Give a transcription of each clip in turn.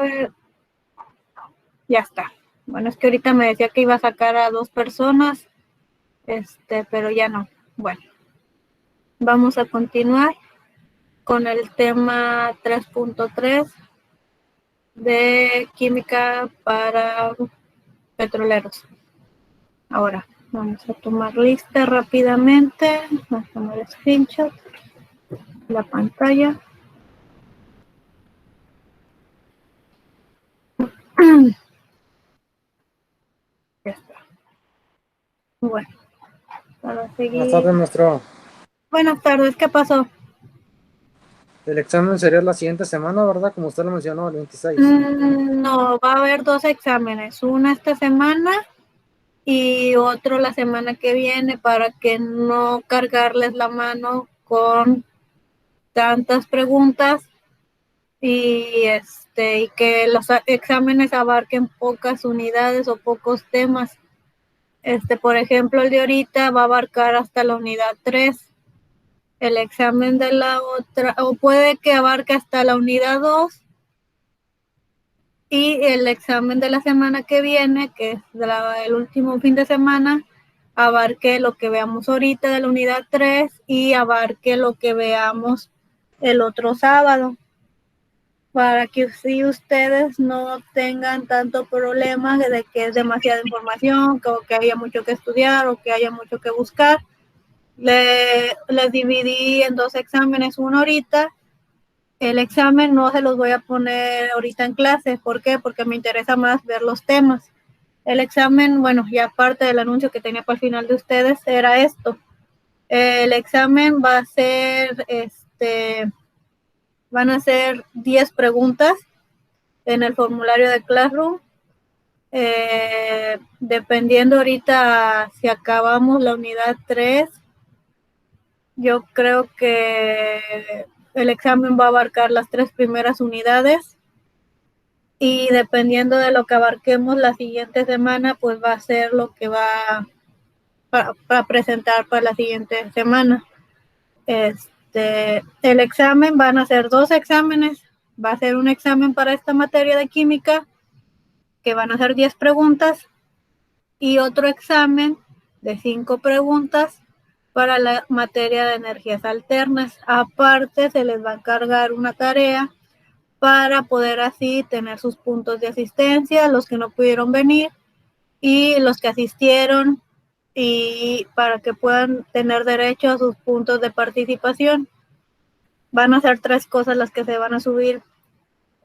ver. Ya está. Bueno, es que ahorita me decía que iba a sacar a 2 personas, pero ya no. Bueno, vamos a continuar con el tema 3.3 de química para petroleros. Ahora, vamos a tomar lista rápidamente. Vamos a tomar screenshot de la pantalla. Ya está. Bueno, para seguir. Buenas tardes, maestro. Buenas tardes, ¿qué pasó? El examen sería la siguiente semana, ¿verdad? Como usted lo mencionó, el 26. No, va a haber 2 exámenes, una esta semana y otro la semana que viene, para que no cargarles la mano con tantas preguntas y que los exámenes abarquen pocas unidades o pocos temas. Por ejemplo, el de ahorita va a abarcar hasta la unidad 3. El examen de la otra, o puede que abarque hasta la unidad 2. Y el examen de la semana que viene, que es el último fin de semana, abarque lo que veamos ahorita de la unidad 3 y abarque lo que veamos el otro sábado, para que si ustedes no tengan tanto problema de que es demasiada información, que haya mucho que estudiar o que haya mucho que buscar. Les dividí en 2 exámenes, uno ahorita. El examen no se los voy a poner ahorita en clase. ¿Por qué? Porque me interesa más ver los temas. El examen, bueno, y aparte del anuncio que tenía para el final de ustedes, era esto. El examen va a ser, van a ser 10 preguntas en el formulario de Classroom. Dependiendo ahorita si acabamos la unidad 3, yo creo que el examen va a abarcar las 3 primeras unidades y dependiendo de lo que abarquemos la siguiente semana, pues va a ser lo que va a presentar para la siguiente semana. El examen, van a ser 2 exámenes. Va a ser un examen para esta materia de química, que van a ser 10 preguntas, y otro examen de 5 preguntas para la materia de energías alternas. Aparte, se les va a encargar una tarea para poder así tener sus puntos de asistencia, los que no pudieron venir y los que asistieron, y para que puedan tener derecho a sus puntos de participación. Van a ser 3 cosas las que se van a subir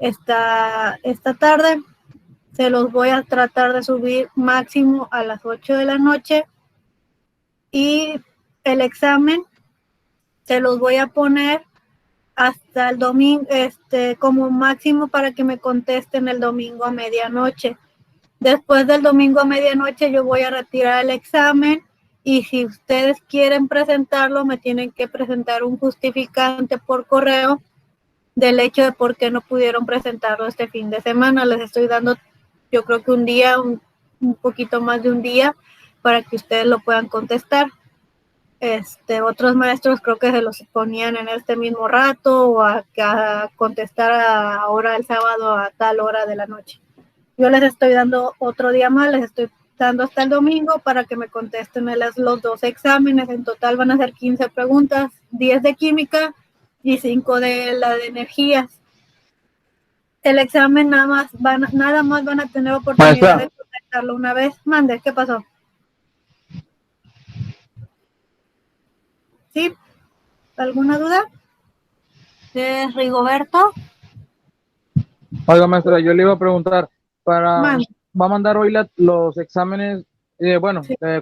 esta tarde. Se los voy a tratar de subir máximo a las 8 de la noche. Y el examen se los voy a poner hasta el domingo, como máximo, para que me contesten el domingo a medianoche. Después del domingo a medianoche yo voy a retirar el examen, y si ustedes quieren presentarlo, me tienen que presentar un justificante por correo del hecho de por qué no pudieron presentarlo este fin de semana. Les estoy dando, yo creo que un día, un poquito más de un día, para que ustedes lo puedan contestar. Otros maestros creo que se los ponían en este mismo rato, o a contestar ahora el sábado a tal hora de la noche. Yo les estoy dando otro día más, les estoy dando hasta el domingo para que me contesten los 2 exámenes. En total van a ser 15 preguntas, 10 de química y 5 de la de energías. El examen nada más van a tener oportunidad de contestarlo una vez. Mande, ¿qué pasó? ¿Sí? ¿Alguna duda? ¿De Rigoberto? Oiga, maestra, yo le iba a preguntar, va a mandar hoy los exámenes, Sí.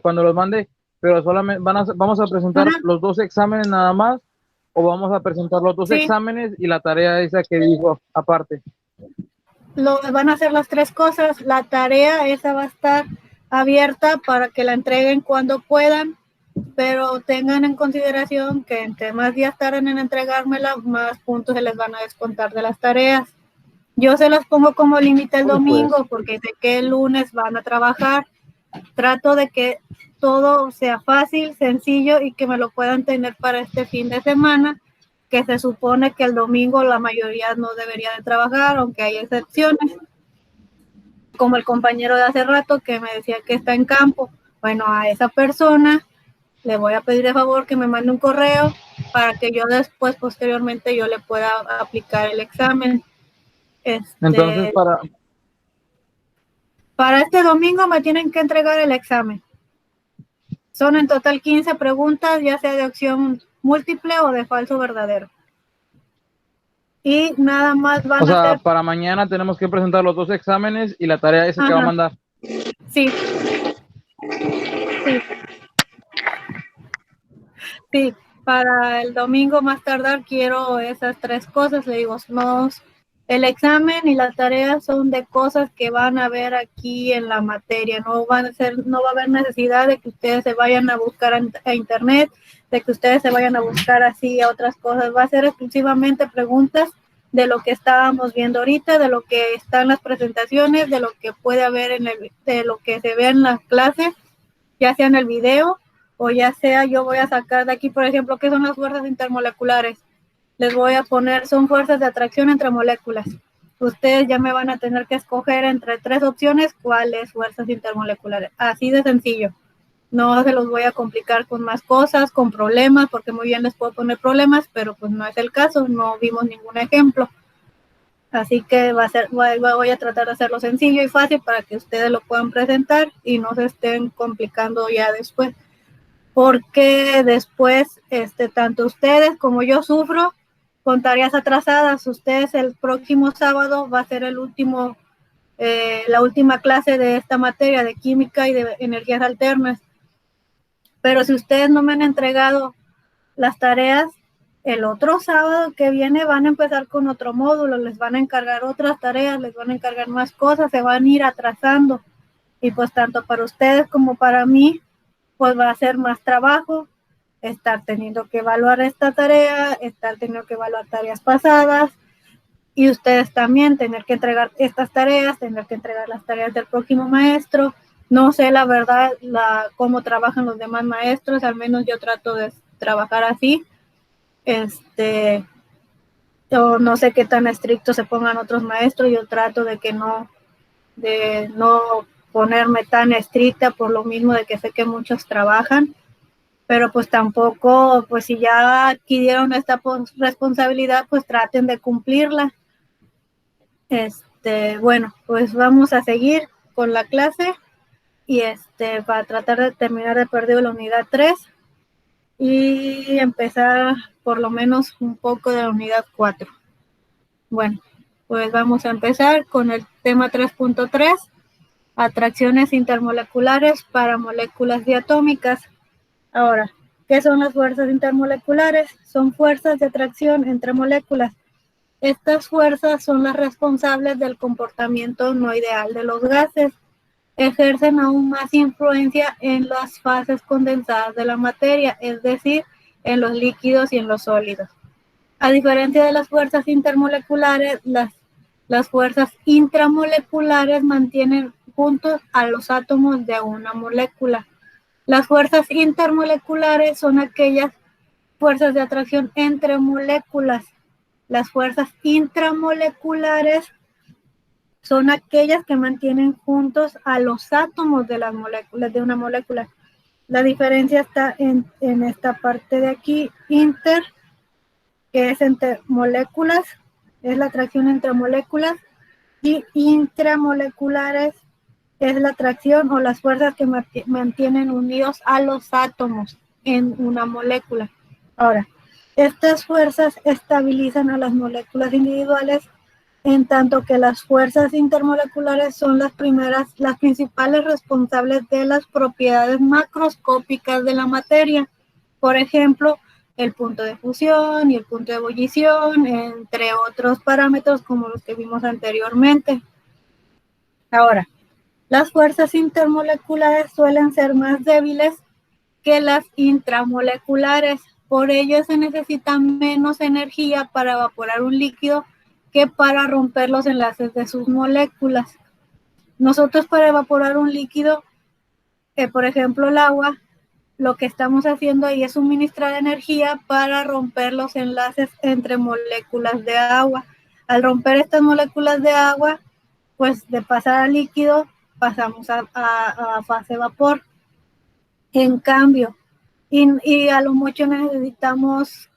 cuando los mande, pero solamente vamos a presentar los 2 exámenes nada más, o vamos a presentar los 2 exámenes y la tarea esa que dijo aparte. Van a hacer las 3 cosas. La tarea esa va a estar abierta para que la entreguen cuando puedan, pero tengan en consideración que entre más días tarden en entregármela, más puntos se les van a descontar de las tareas. Yo se las pongo como límite el domingo, porque sé que el lunes van a trabajar. Trato de que todo sea fácil, sencillo, y que me lo puedan tener para este fin de semana, que se supone que el domingo la mayoría no debería de trabajar, aunque hay excepciones, como el compañero de hace rato que me decía que está en campo. Bueno, a esa persona le voy a pedir de favor que me mande un correo para que yo después, posteriormente, yo le pueda aplicar el examen. Entonces, para este domingo me tienen que entregar el examen. Son en total 15 preguntas, ya sea de opción múltiple o de falso verdadero. Y nada más van a hacer... para mañana tenemos que presentar los 2 exámenes y la tarea esa que va a mandar. Sí. Sí, para el domingo más tardar quiero esas 3 cosas. Le digo, no, el examen y la tarea son de cosas que van a ver aquí en la materia. No va a haber necesidad de que ustedes se vayan a buscar a internet, de que ustedes se vayan a buscar así a otras cosas. Va a ser exclusivamente preguntas de lo que estábamos viendo ahorita, de lo que están en las presentaciones, de lo que puede haber de lo que se ve en las clases, ya sea en el video o ya sea yo voy a sacar de aquí, por ejemplo, ¿qué son las fuerzas intermoleculares? Les voy a poner, son fuerzas de atracción entre moléculas. Ustedes ya me van a tener que escoger entre 3 opciones cuáles fuerzas intermoleculares. Así de sencillo. No se los voy a complicar con más cosas, con problemas, porque muy bien les puedo poner problemas, pero pues no es el caso, no vimos ningún ejemplo. Así que voy a tratar de hacerlo sencillo y fácil para que ustedes lo puedan presentar y no se estén complicando ya después. Porque después, tanto ustedes como yo sufro con tareas atrasadas. Ustedes el próximo sábado va a ser la última clase de esta materia de química y de energías alternas. Pero si ustedes no me han entregado las tareas, el otro sábado que viene van a empezar con otro módulo, les van a encargar otras tareas, les van a encargar más cosas, se van a ir atrasando. Y pues tanto para ustedes como para mí, pues va a ser más trabajo, estar teniendo que evaluar esta tarea, estar teniendo que evaluar tareas pasadas, y ustedes también tener que entregar estas tareas, tener que entregar las tareas del próximo maestro. No sé la verdad cómo trabajan los demás maestros, al menos yo trato de trabajar así. Yo no sé qué tan estrictos se pongan otros maestros, yo trato de no ponerme tan estricta por lo mismo de que sé que muchos trabajan, pero pues tampoco, pues si ya adquirieron esta responsabilidad, pues traten de cumplirla. Bueno, pues vamos a seguir con la clase y para tratar de terminar de perder la unidad 3 y empezar por lo menos un poco de la unidad 4. Bueno, pues vamos a empezar con el tema 3.3, atracciones intermoleculares para moléculas diatómicas. Ahora, ¿qué son las fuerzas intermoleculares? Son fuerzas de atracción entre moléculas. Estas fuerzas son las responsables del comportamiento no ideal de los gases. Ejercen aún más influencia en las fases condensadas de la materia, es decir, en los líquidos y en los sólidos. A diferencia de las fuerzas intermoleculares, las fuerzas intramoleculares mantienen juntos a los átomos de una molécula. Las fuerzas intermoleculares son aquellas fuerzas de atracción entre moléculas. Las fuerzas intramoleculares son aquellas que mantienen juntos a los átomos de las moléculas, de una molécula. La diferencia está en esta parte de aquí, que es entre moléculas, es la atracción entre moléculas, y intramoleculares es la atracción o las fuerzas que mantienen unidos a los átomos en una molécula. Ahora, estas fuerzas estabilizan a las moléculas individuales, en tanto que las fuerzas intermoleculares son las principales responsables de las propiedades macroscópicas de la materia. Por ejemplo, el punto de fusión y el punto de ebullición, entre otros parámetros como los que vimos anteriormente. Ahora, las fuerzas intermoleculares suelen ser más débiles que las intramoleculares. Por ello se necesita menos energía para evaporar un líquido que para romper los enlaces de sus moléculas. Nosotros para evaporar un líquido, por ejemplo el agua, lo que estamos haciendo ahí es suministrar energía para romper los enlaces entre moléculas de agua. Al romper estas moléculas de agua, pues de pasar a líquido, pasamos a fase vapor. En cambio, y a lo mucho necesitamos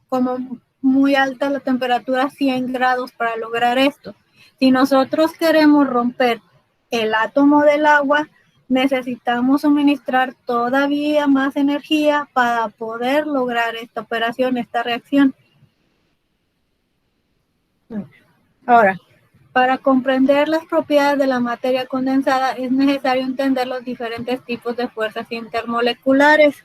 como muy alta la temperatura, 100 grados, para lograr esto. Si nosotros queremos romper el átomo del agua, necesitamos suministrar todavía más energía para poder lograr esta operación, esta reacción. Ahora, para comprender las propiedades de la materia condensada es necesario entender los diferentes tipos de fuerzas intermoleculares.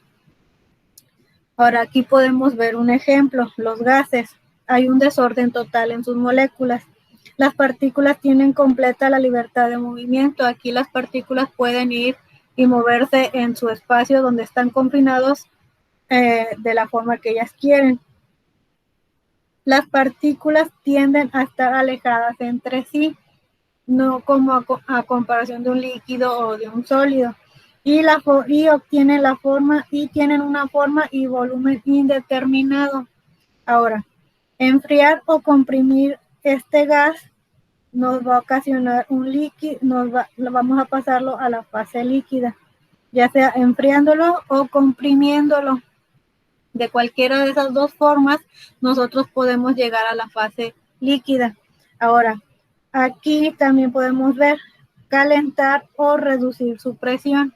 Ahora aquí podemos ver un ejemplo, los gases. Hay un desorden total en sus moléculas. Las partículas tienen completa la libertad de movimiento. Aquí las partículas pueden ir y moverse en su espacio donde están confinados de la forma que ellas quieren. Las partículas tienden a estar alejadas entre sí, no como a comparación de un líquido o de un sólido. Y obtienen la forma y tienen una forma y volumen indeterminado. Ahora, enfriar o comprimir este gas nos va a ocasionar un líquido, vamos a pasarlo a la fase líquida, ya sea enfriándolo o comprimiéndolo. De cualquiera de esas dos formas, nosotros podemos llegar a la fase líquida. Ahora, aquí también podemos ver calentar o reducir su presión.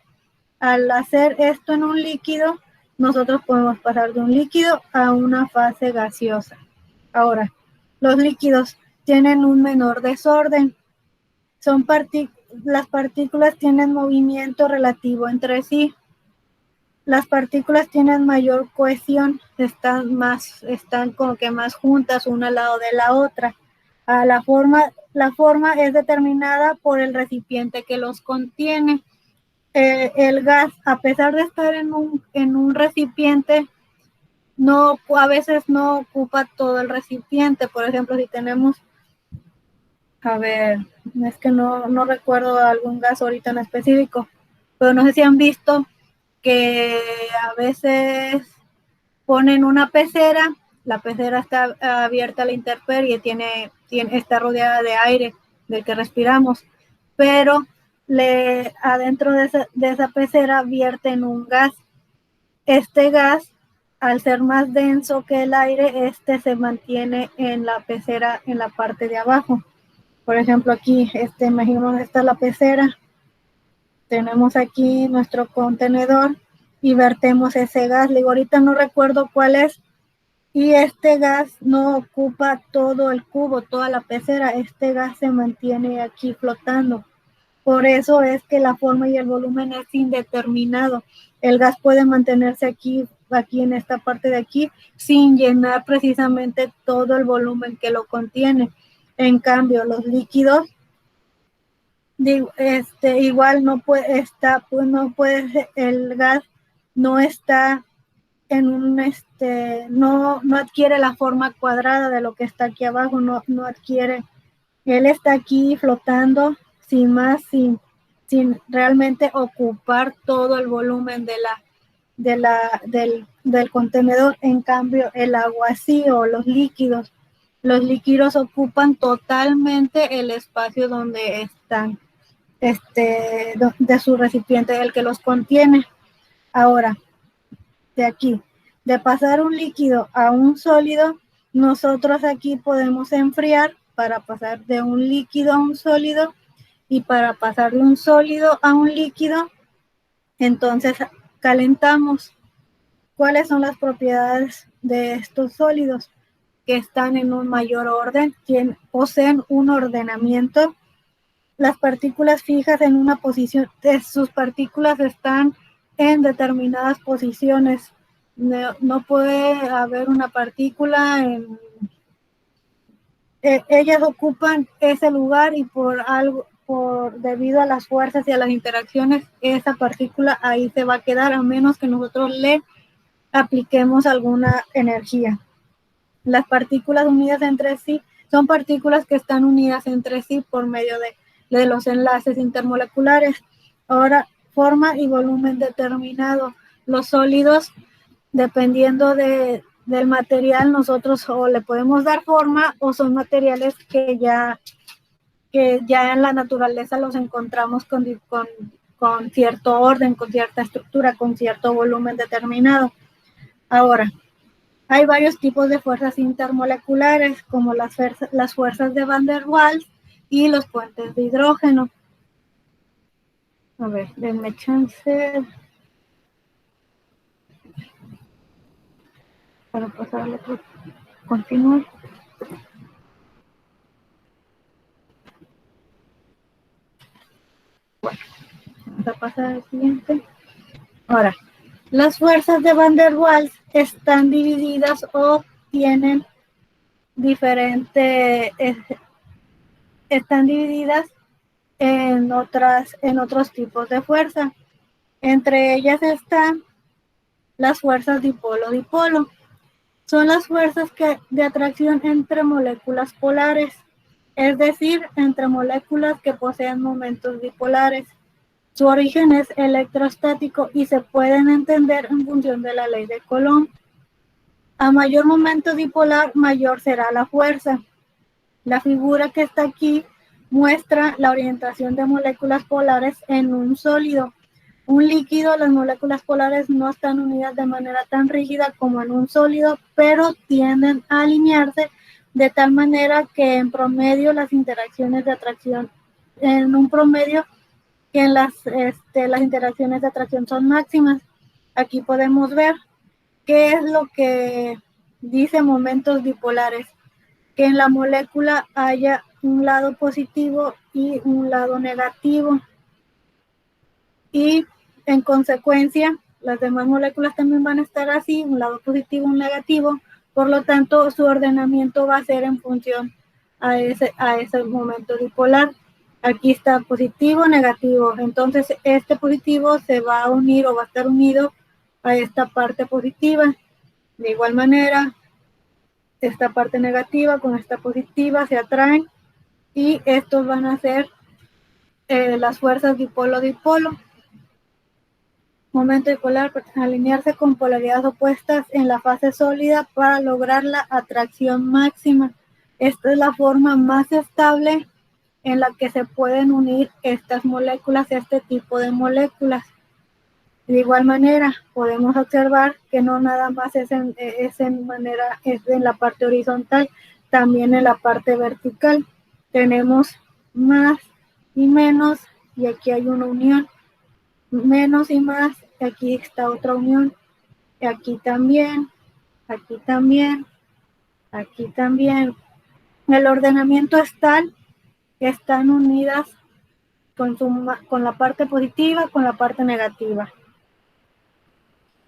Al hacer esto en un líquido, nosotros podemos pasar de un líquido a una fase gaseosa. Ahora, los líquidos tienen un menor desorden. Las partículas tienen movimiento relativo entre sí. Las partículas tienen mayor cohesión, están como que más juntas una al lado de la otra. La forma es determinada por el recipiente que los contiene. El gas, a pesar de estar en un recipiente, a veces no ocupa todo el recipiente. Por ejemplo, si tenemos, es que no recuerdo algún gas ahorita en específico, pero no sé si han visto que a veces ponen una pecera, la pecera está abierta a la intemperie, está rodeada de aire del que respiramos, pero adentro de esa pecera vierten un gas. Este gas, al ser más denso que el aire, se mantiene en la pecera en la parte de abajo. Por ejemplo, aquí, imaginemos, esta es la pecera. Tenemos aquí nuestro contenedor y vertemos ese gas. Ahorita no recuerdo cuál es. Y este gas no ocupa todo el cubo, toda la pecera. Este gas se mantiene aquí flotando. Por eso es que la forma y el volumen es indeterminado. El gas puede mantenerse aquí en esta parte de aquí, sin llenar precisamente todo el volumen que lo contiene. En cambio, los líquidos, igual no puede el gas no está en no adquiere la forma cuadrada de lo que está aquí abajo, no adquiere. Él está aquí flotando sin realmente ocupar todo el volumen del contenedor. En cambio, el agua sí, o los líquidos ocupan totalmente el espacio donde están, de su recipiente, el que los contiene. Ahora, de pasar un líquido a un sólido, nosotros aquí podemos enfriar para pasar de un líquido a un sólido, y para pasar de un sólido a un líquido, entonces calentamos. ¿Cuáles son las propiedades de estos sólidos? Que están en un mayor orden, poseen un ordenamiento. Las partículas fijas en una posición, sus partículas están en determinadas posiciones. No puede haber una partícula ellas ocupan ese lugar, y debido a las fuerzas y a las interacciones, esa partícula ahí se va a quedar, a menos que nosotros le apliquemos alguna energía. Las partículas unidas entre sí son partículas que están unidas entre sí por medio de los enlaces intermoleculares. Ahora, forma y volumen determinado. Los sólidos, dependiendo del material, nosotros o le podemos dar forma o son materiales que ya en la naturaleza los encontramos con cierto orden, con cierta estructura, con cierto volumen determinado. Ahora, hay varios tipos de fuerzas intermoleculares, como las fuerzas de Van der Waals y los puentes de hidrógeno. A ver, denme chance para pasar al otro. Continuar. Bueno, vamos a pasar al siguiente. Ahora, las fuerzas de Van der Waals están divididas o tienen están divididas en otros tipos de fuerza. Entre ellas están las fuerzas dipolo-dipolo. Son las fuerzas de atracción entre moléculas polares, es decir, entre moléculas que poseen momentos dipolares. Su origen es electrostático y se pueden entender en función de la ley de Coulomb. A mayor momento dipolar, mayor será la fuerza. La figura que está aquí muestra la orientación de moléculas polares en un sólido. Un líquido, las moléculas polares no están unidas de manera tan rígida como en un sólido, pero tienden a alinearse de tal manera que en promedio las interacciones de atracción, en un promedio que las interacciones de atracción son máximas. Aquí podemos ver qué es lo que dice momentos dipolares, que en la molécula haya un lado positivo y un lado negativo. Y en consecuencia, las demás moléculas también van a estar así, un lado positivo, un negativo. Por lo tanto, su ordenamiento va a ser en función a ese momento dipolar. Aquí está positivo, negativo. Entonces, este positivo se va a unir o va a estar unido a esta parte positiva. De igual manera, esta parte negativa con esta positiva se atraen y estos van a ser las fuerzas dipolo-dipolo. Momento dipolar, alinearse con polaridades opuestas en la fase sólida para lograr la atracción máxima. Esta es la forma más estable en la que se pueden unir estas moléculas, este tipo de moléculas. De igual manera, podemos observar que no nada más es en la parte horizontal, también en la parte vertical. Tenemos más y menos, y aquí hay una unión. Menos y más, aquí está otra unión. Y aquí también, aquí también, aquí también. El ordenamiento es tal que están unidas con la parte positiva, con la parte negativa.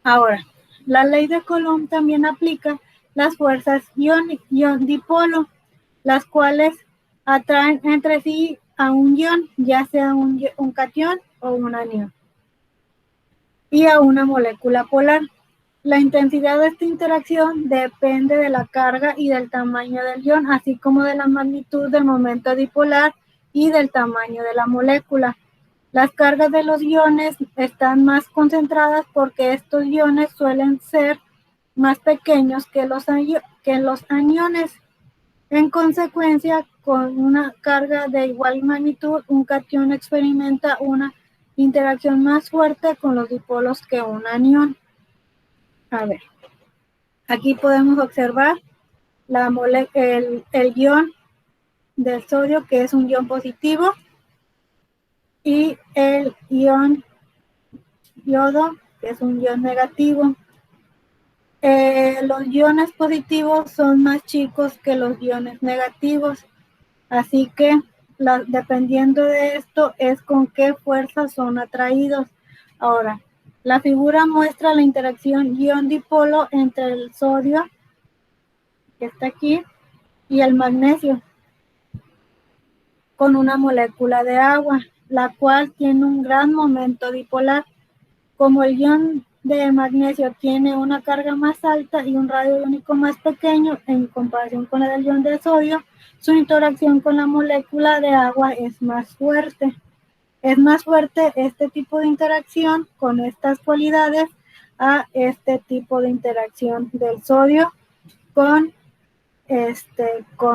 Ahora, la ley de Coulomb también aplica las fuerzas ion-dipolo, las cuales atraen entre sí a un ion, ya sea un catión o un anión, y a una molécula polar. La intensidad de esta interacción depende de la carga y del tamaño del ion, así como de la magnitud del momento dipolar y del tamaño de la molécula. Las cargas de los iones están más concentradas porque estos iones suelen ser más pequeños que los aniones. En consecuencia, con una carga de igual magnitud, un catión experimenta una interacción más fuerte con los dipolos que un anión. A ver, aquí podemos observar el ion del sodio, que es un ion positivo, y el ion yodo, que es un ion negativo. Los iones positivos son más chicos que los iones negativos, así que dependiendo de esto es con qué fuerza son atraídos. Ahora, la figura muestra la interacción ion-dipolo entre el sodio, que está aquí, y el magnesio, con una molécula de agua, la cual tiene un gran momento dipolar. Como el ion de magnesio tiene una carga más alta y un radio iónico más pequeño en comparación con el ion de sodio, su interacción con la molécula de agua es más fuerte. Es más fuerte este tipo de interacción con estas cualidades a este tipo de interacción del sodio con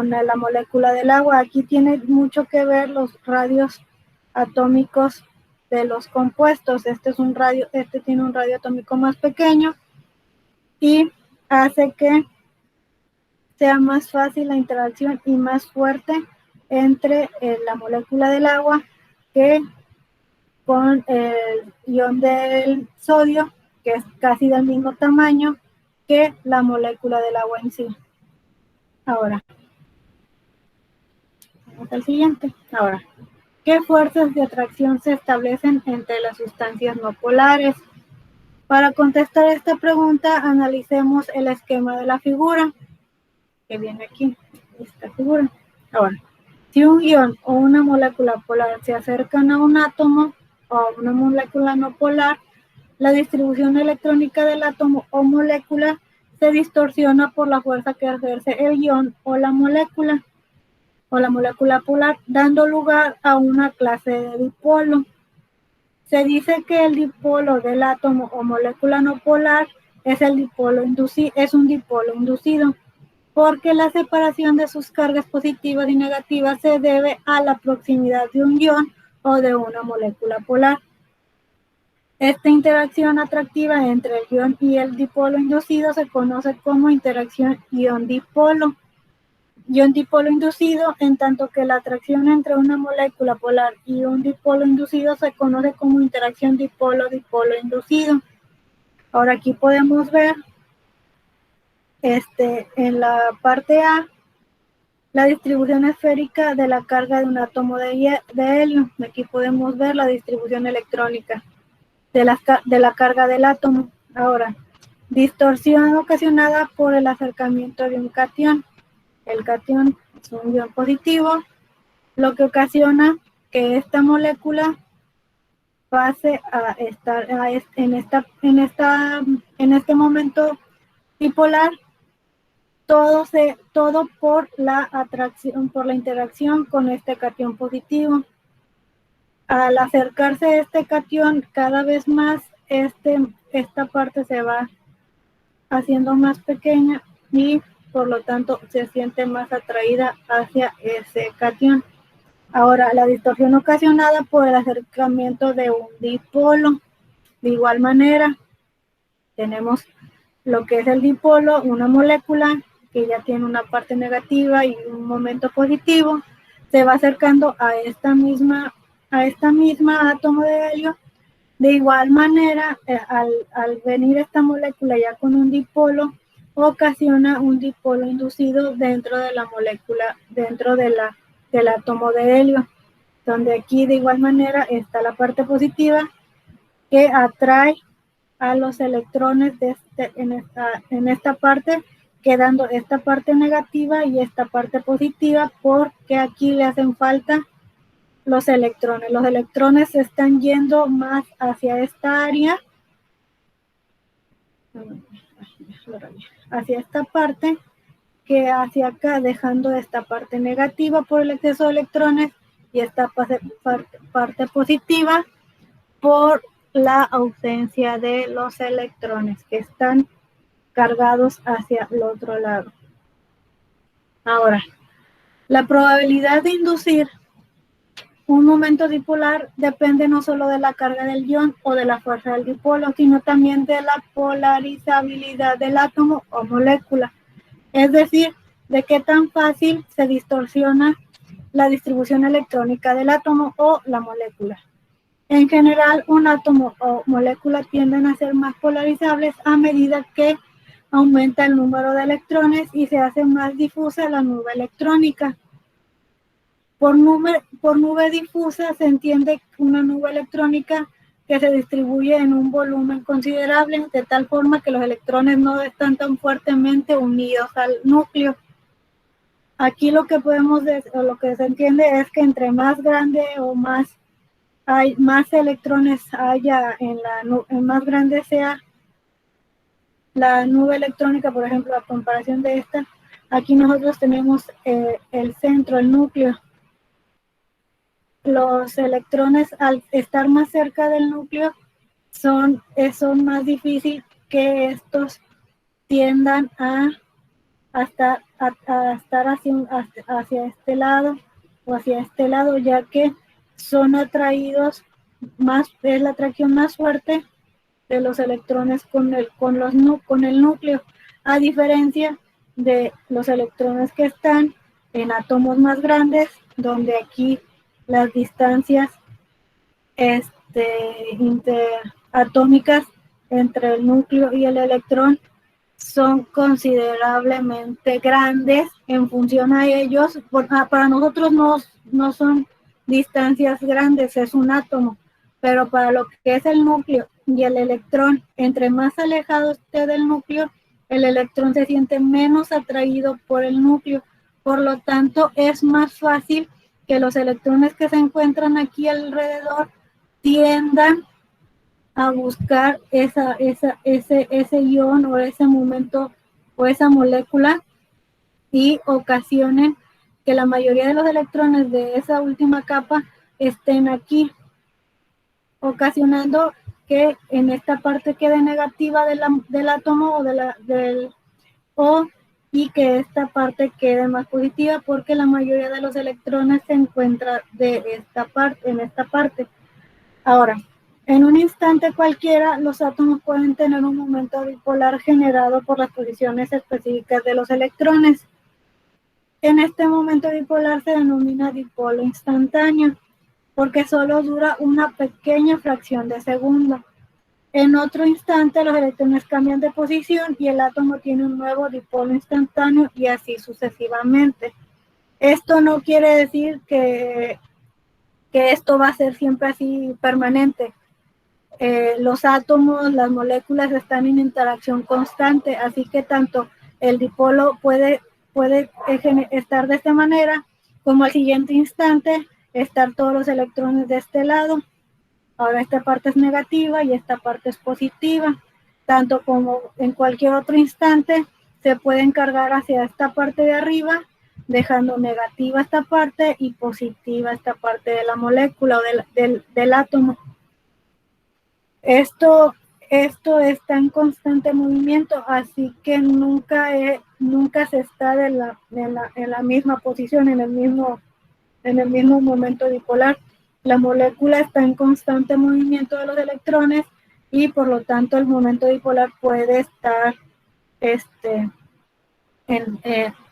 la molécula del agua. Aquí tiene mucho que ver los radios atómicos de los compuestos. Este tiene un radio atómico más pequeño y hace que sea más fácil la interacción y más fuerte entre la molécula del agua que con el ion del sodio, que es casi del mismo tamaño que la molécula del agua en sí. Ahora, vamos al siguiente. Ahora, ¿qué fuerzas de atracción se establecen entre las sustancias no polares? Para contestar esta pregunta, analicemos el esquema de la figura que viene aquí, esta figura. Ahora, si un ion o una molécula polar se acercan a un átomo o a una molécula no polar, la distribución electrónica del átomo o molécula se distorsiona por la fuerza que ejerce el ion o la molécula polar, dando lugar a una clase de dipolo. Se dice que el dipolo del átomo o molécula no polar es un dipolo inducido, porque la separación de sus cargas positivas y negativas se debe a la proximidad de un ion o de una molécula polar. Esta interacción atractiva entre el ion y el dipolo inducido se conoce como interacción ion-dipolo. Ion-dipolo inducido, en tanto que la atracción entre una molécula polar y un dipolo inducido se conoce como interacción dipolo-dipolo inducido. Ahora aquí podemos ver en la parte A la distribución esférica de la carga de un átomo de helio. Aquí podemos ver la distribución electrónica de la carga del átomo. Ahora, distorsión ocasionada por el acercamiento de un catión. El catión es un ion positivo, lo que ocasiona que esta molécula pase a estar en este momento dipolar, todo por la atracción, por la interacción con este catión positivo. Al acercarse este catión cada vez más, esta parte se va haciendo más pequeña y por lo tanto se siente más atraída hacia ese catión. Ahora, la distorsión ocasionada por el acercamiento de un dipolo. De igual manera, tenemos lo que es el dipolo, una molécula que ya tiene una parte negativa y un momento positivo, se va acercando a esta misma átomo de helio. De igual manera, al venir esta molécula ya con un dipolo, ocasiona un dipolo inducido dentro de la molécula, dentro del átomo de helio, donde aquí de igual manera está la parte positiva que atrae a los electrones en esta parte, quedando esta parte negativa y esta parte positiva, porque aquí le hacen falta los electrones. Los electrones se están yendo más hacia esta área, hacia esta parte, que hacia acá, dejando esta parte negativa por el exceso de electrones y esta parte positiva por la ausencia de los electrones que están cargados hacia el otro lado. Ahora, la probabilidad de inducir un momento dipolar depende no solo de la carga del ion o de la fuerza del dipolo, sino también de la polarizabilidad del átomo o molécula. Es decir, de qué tan fácil se distorsiona la distribución electrónica del átomo o la molécula. En general, un átomo o molécula tienden a ser más polarizables a medida que aumenta el número de electrones y se hace más difusa la nube electrónica. Por nube difusa se entiende una nube electrónica que se distribuye en un volumen considerable, de tal forma que los electrones no están tan fuertemente unidos al núcleo. Aquí lo que se entiende es que entre más grande o más electrones haya en más grande sea la nube electrónica, por ejemplo, a comparación de esta, aquí nosotros tenemos el centro, el núcleo. Los electrones, al estar más cerca del núcleo, son más difícil que estos tiendan a estar hacia este lado o hacia este lado, ya que son atraídos más, es la atracción más fuerte de los electrones con el núcleo, a diferencia de los electrones que están en átomos más grandes, donde aquí las distancias interatómicas entre el núcleo y el electrón son considerablemente grandes en función a ellos. Para nosotros no son distancias grandes, es un átomo, pero para lo que es el núcleo y el electrón, entre más alejado esté del núcleo, el electrón se siente menos atraído por el núcleo. Por lo tanto, es más fácil que los electrones que se encuentran aquí alrededor tiendan a buscar ese ion o ese momento o esa molécula y ocasionen que la mayoría de los electrones de esa última capa estén aquí, ocasionando que en esta parte quede negativa del átomo y que esta parte quede más positiva, porque la mayoría de los electrones se encuentra en esta parte. Ahora, en un instante cualquiera, los átomos pueden tener un momento dipolar generado por las posiciones específicas de los electrones. En este momento dipolar se denomina dipolo instantáneo, porque solo dura una pequeña fracción de segundo. En otro instante, los electrones cambian de posición y el átomo tiene un nuevo dipolo instantáneo, y así sucesivamente. Esto no quiere decir que esto va a ser siempre así permanente. Los átomos, las moléculas están en interacción constante, así que tanto el dipolo puede estar de esta manera, como al siguiente instante estar todos los electrones de este lado. Ahora esta parte es negativa y esta parte es positiva. Tanto como en cualquier otro instante se pueden cargar hacia esta parte de arriba, dejando negativa esta parte y positiva esta parte de la molécula o del átomo. Esto está en constante movimiento, así que nunca se está en la misma posición, en el mismo momento dipolar. La molécula está en constante movimiento de los electrones y por lo tanto el momento dipolar puede estar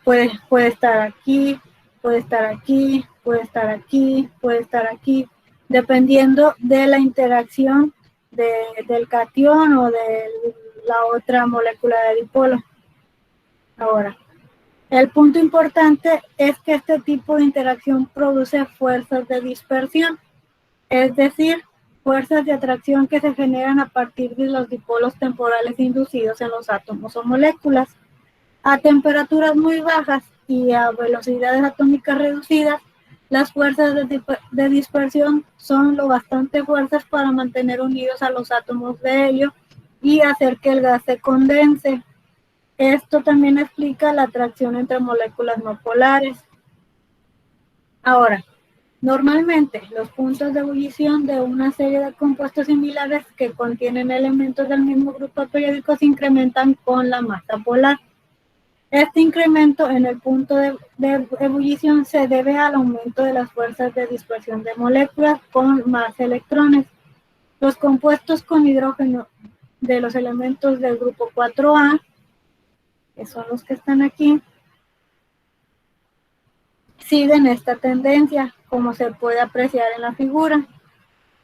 puede estar aquí, puede estar aquí, puede estar aquí, puede estar aquí, dependiendo de la interacción del catión o de la otra molécula de dipolo. Ahora, el punto importante es que este tipo de interacción produce fuerzas de dispersión, es decir, fuerzas de atracción que se generan a partir de los dipolos temporales inducidos en los átomos o moléculas. A temperaturas muy bajas y a velocidades atómicas reducidas, las fuerzas de dispersión son lo bastante fuertes para mantener unidos a los átomos de helio y hacer que el gas se condense. Esto también explica la atracción entre moléculas no polares. Ahora, normalmente los puntos de ebullición de una serie de compuestos similares que contienen elementos del mismo grupo periódico se incrementan con la masa polar. Este incremento en el punto de ebullición se debe al aumento de las fuerzas de dispersión de moléculas con más electrones. Los compuestos con hidrógeno de los elementos del grupo 4A, que son los que están aquí, siguen esta tendencia, como se puede apreciar en la figura.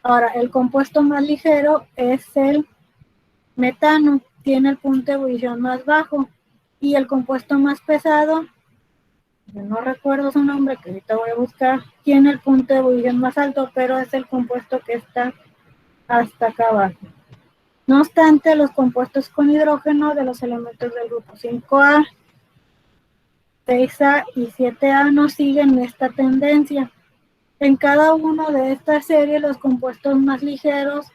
Ahora, el compuesto más ligero es el metano, tiene el punto de ebullición más bajo, y el compuesto más pesado, yo no recuerdo su nombre, que ahorita voy a buscar, tiene el punto de ebullición más alto, pero es el compuesto que está hasta acá abajo. No obstante, los compuestos con hidrógeno de los elementos del grupo 5A, 6A y 7A no siguen esta tendencia. En cada uno de estas series, los compuestos más ligeros,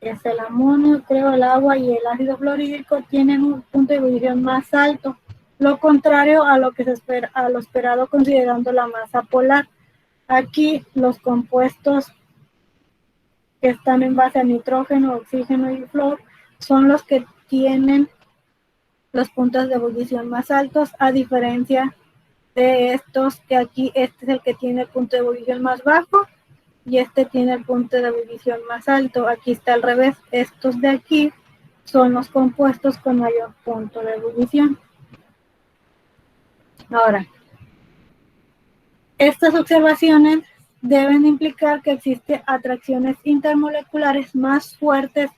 es el amonio, el agua y el ácido fluorhídrico, tienen un punto de ebullición más alto, lo contrario a lo esperado considerando la masa polar. Aquí los compuestos que están en base a nitrógeno, oxígeno y flúor son los que tienen los puntos de ebullición más altos, a diferencia de estos que aquí, este es el que tiene el punto de ebullición más bajo y este tiene el punto de ebullición más alto. Aquí está al revés, estos de aquí son los compuestos con mayor punto de ebullición. Ahora, estas observaciones deben implicar que existen atracciones intermoleculares más fuertes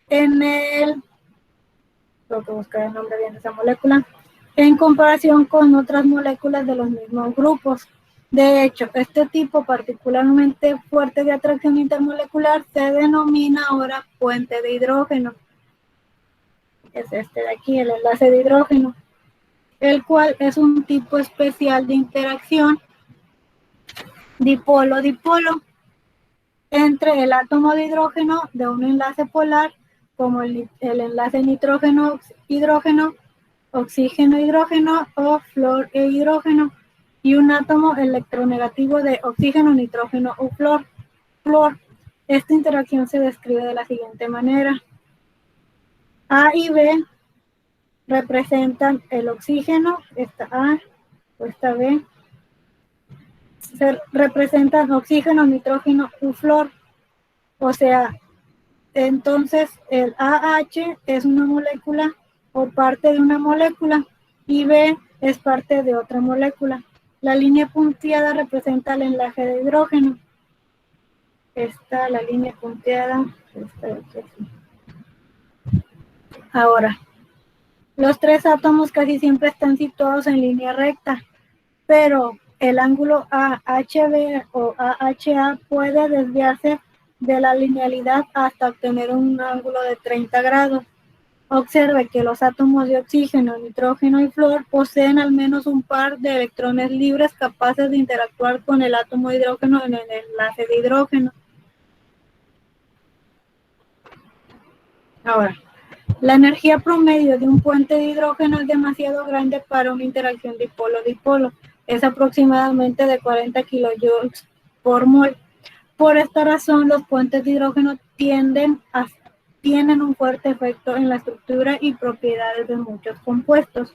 en tengo que buscar el nombre bien de esa molécula, en comparación con otras moléculas de los mismos grupos. De hecho, este tipo particularmente fuerte de atracción intermolecular se denomina ahora puente de hidrógeno. Es este de aquí, el enlace de hidrógeno, el cual es un tipo especial de interacción dipolo-dipolo entre el átomo de hidrógeno de un enlace polar, como el enlace nitrógeno-hidrógeno, oxígeno-hidrógeno o flor e hidrógeno, y un átomo electronegativo de oxígeno, nitrógeno o flor. Esta interacción se describe de la siguiente manera. A y B representan el oxígeno, esta A o esta B, se representan oxígeno, nitrógeno u flor. O sea, entonces el AH es una molécula o parte de una molécula y B es parte de otra molécula. La línea punteada representa el enlace de hidrógeno. Esta, la línea punteada, esta de aquí. Ahora, los tres átomos casi siempre están situados en línea recta, pero el ángulo AHB o AHA puede desviarse de la linealidad hasta obtener un ángulo de 30 grados. Observe que los átomos de oxígeno, nitrógeno y flor poseen al menos un par de electrones libres capaces de interactuar con el átomo de hidrógeno en el enlace de hidrógeno. Ahora, la energía promedio de un puente de hidrógeno es demasiado grande para una interacción dipolo-dipolo. Es aproximadamente de 40 kilojoules por mol. Por esta razón, los puentes de hidrógeno tienen un fuerte efecto en la estructura y propiedades de muchos compuestos.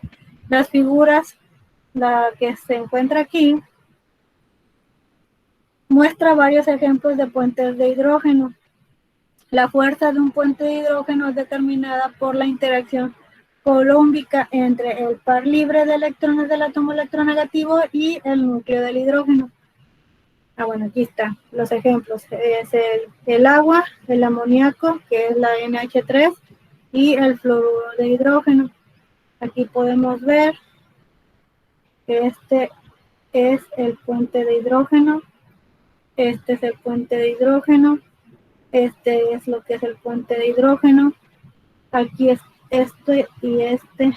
Las figuras, la que se encuentra aquí, muestra varios ejemplos de puentes de hidrógeno. La fuerza de un puente de hidrógeno es determinada por la interacción colómbica entre el par libre de electrones del átomo electronegativo y el núcleo del hidrógeno. Bueno, aquí están los ejemplos. Es el agua, el amoníaco, que es la NH3, y el fluoruro de hidrógeno. Aquí podemos ver que este es el puente de hidrógeno, este es el puente de hidrógeno, este es lo que es el puente de hidrógeno, aquí es este y este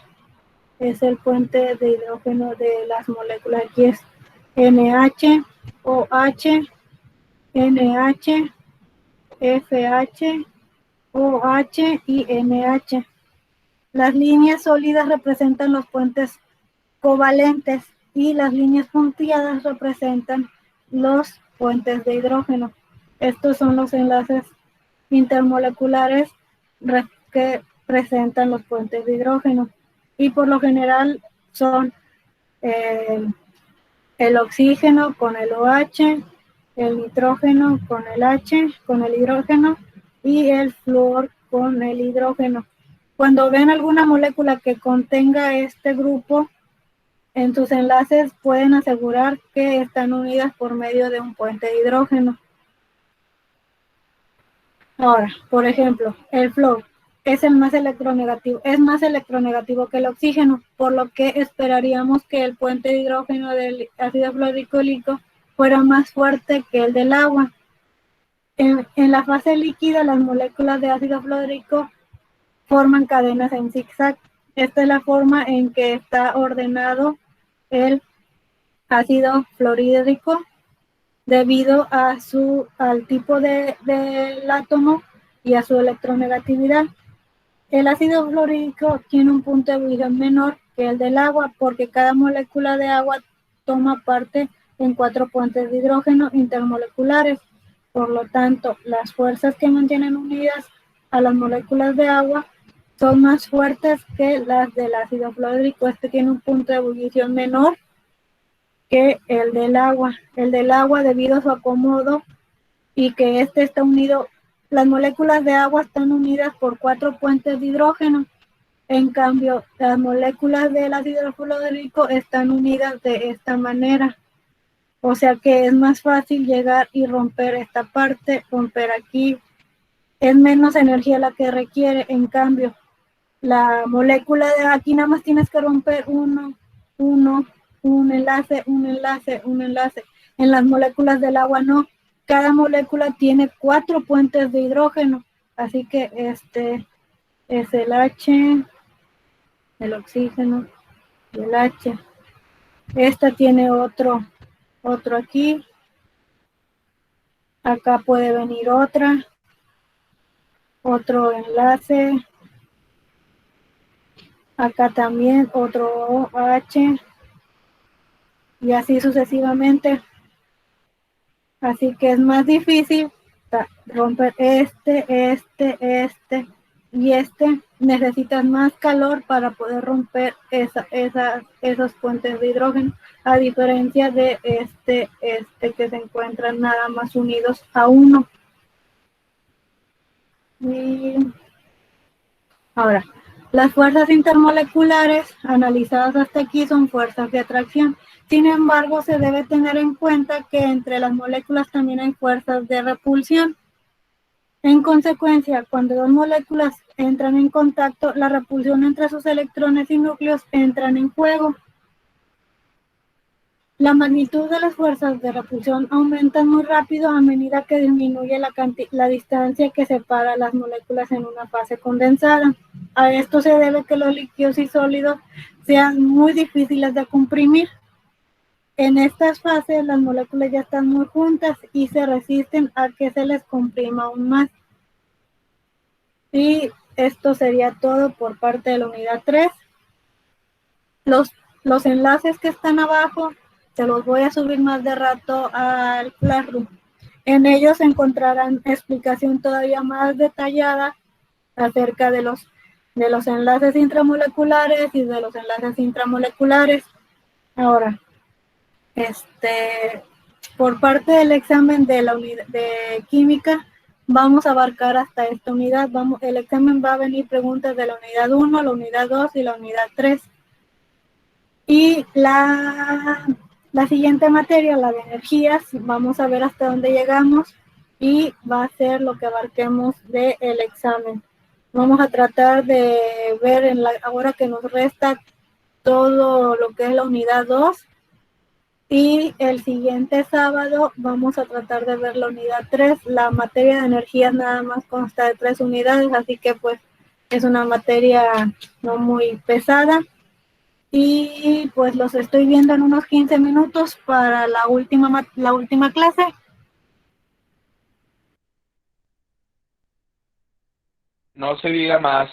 es el puente de hidrógeno de las moléculas. Aquí es NH, OH, NH, FH, OH y NH. Las líneas sólidas representan los puentes covalentes y las líneas punteadas representan los puentes de hidrógeno. Estos son los enlaces intermoleculares que presentan los puentes de hidrógeno y por lo general son el oxígeno con el OH, el nitrógeno con el H, con el hidrógeno y el flúor con el hidrógeno. Cuando ven alguna molécula que contenga este grupo, en sus enlaces pueden asegurar que están unidas por medio de un puente de hidrógeno. Ahora, por ejemplo, el flúor es más electronegativo que el oxígeno, por lo que esperaríamos que el puente de hidrógeno del ácido fluorhidrólico fuera más fuerte que el del agua. En la fase líquida, las moléculas de ácido fluorhídrico forman cadenas en zigzag. Esta es la forma en que está ordenado el ácido fluorhídrico debido al tipo del átomo y a su electronegatividad. El ácido fluorhídrico tiene un punto de ebullición menor que el del agua porque cada molécula de agua toma parte en 4 puentes de hidrógeno intermoleculares. Por lo tanto, las fuerzas que mantienen unidas a las moléculas de agua son más fuertes que las del ácido fluorhídrico. Este tiene un punto de ebullición menor que el del agua. El del agua, debido a su acomodo y que este está unido, las moléculas de agua están unidas por 4 puentes de hidrógeno. En cambio, las moléculas del ácido fluorhídrico están unidas de esta manera. O sea que es más fácil llegar y romper esta parte, romper aquí. Es menos energía la que requiere. En cambio, la molécula de aquí nada más tienes que romper un enlace. En las moléculas del agua no. Cada molécula tiene 4 puentes de hidrógeno. Así que este es el H, el oxígeno y el H. Esta tiene otro aquí. Acá puede venir otro enlace. Acá también otro H. Y así sucesivamente. Así que es más difícil romper este y este. Necesitas más calor para poder romper esos puentes de hidrógeno, a diferencia de este que se encuentran nada más unidos a uno. Y ahora, las fuerzas intermoleculares analizadas hasta aquí son fuerzas de atracción. Sin embargo, se debe tener en cuenta que entre las moléculas también hay fuerzas de repulsión. En consecuencia, cuando dos moléculas entran en contacto, la repulsión entre sus electrones y núcleos entran en juego. La magnitud de las fuerzas de repulsión aumenta muy rápido a medida que disminuye la distancia que separa las moléculas en una fase condensada. A esto se debe que los líquidos y sólidos sean muy difíciles de comprimir. En estas fases las moléculas ya están muy juntas y se resisten a que se les comprima aún más. Y esto sería todo por parte de la unidad 3. Los enlaces que están abajo se los voy a subir más de rato al Classroom. En ellos encontrarán explicación todavía más detallada acerca de los enlaces intramoleculares y de los enlaces intramoleculares. Ahora, por parte del examen de la unidad de química, vamos a abarcar hasta esta unidad. El examen va a venir preguntas de la unidad 1, la unidad 2 y la unidad 3. Y la siguiente materia, la de energías, vamos a ver hasta dónde llegamos y va a ser lo que abarquemos del examen. Vamos a tratar de ver ahora que nos resta todo lo que es la unidad 2. Y el siguiente sábado vamos a tratar de ver la unidad 3. La materia de energías nada más consta de 3 unidades, así que pues es una materia no muy pesada. Y pues los estoy viendo en unos 15 minutos para la última clase. No se diga más.